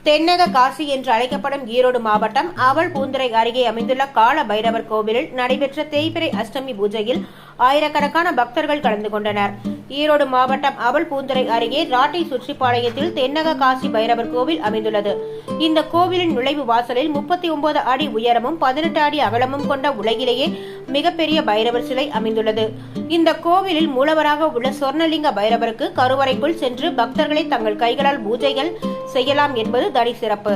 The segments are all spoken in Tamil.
தென்னக காசி என்று அழைக்கப்படும் ஈரோடு மாவட்டம் அவல்பூந்துறை அருகே அமைந்துள்ள கால பைரவர் கோவிலில் நடைபெற்ற தேய்பிறை அஷ்டமி பூஜையில் ஆயிரக்கணக்கான பக்தர்கள் கலந்து கொண்டனர். ஈரோடு மாவட்டம் அவல்பூந்துறை அருகே ராட்டை சுற்றிப்பாளையத்தில் தென்னக காசி பைரவர் கோவில் அமைந்துள்ளது. இந்த கோவிலின் நுழைவு வாசலில் 39 அடி உயரமும் 18 அடி அகலமும் கொண்ட உலகிலேயே மிகப்பெரிய பைரவர் சிலை அமைந்துள்ளது. இந்த கோவிலில் மூலவராக உள்ள சொர்ணலிங்க பைரவருக்கு கருவறைக்குள் சென்று பக்தர்களை தங்கள் கைகளால் பூஜைகள் செய்யலாம் என்பது தனி சிறப்பு.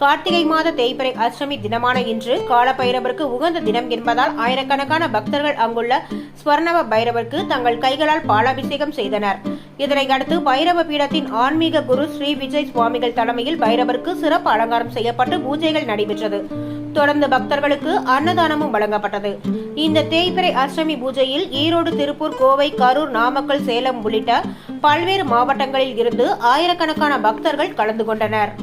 கார்த்திகை மாத தேய்பிறை அஷ்டமி தினமான இன்று கால பைரவருக்கு உகந்த தினம் என்பதால் ஆயிரக்கணக்கான பக்தர்கள் அங்குள்ள ஸ்வர்ணவ பைரவருக்கு தங்கள் கைகளால் பாலாபிஷேகம் செய்தனர். இதனையடுத்து பைரவ பீடத்தின் ஆன்மீக குரு ஸ்ரீ விஜய் சுவாமிகள் தலைமையில் பைரவருக்கு சிறப்பு அலங்காரம் செய்யப்பட்டு பூஜைகள் நடைபெற்றது. தொடர்ந்து பக்தர்களுக்கு அன்னதானமும் வழங்கப்பட்டது. இந்த தேய்பிறை அஷ்டமி பூஜையில் ஈரோடு, திருப்பூர், கோவை, கரூர், நாமக்கல், சேலம் உள்ளிட்ட பல்வேறு மாவட்டங்களில் இருந்து ஆயிரக்கணக்கான பக்தர்கள் கலந்து கொண்டனர்.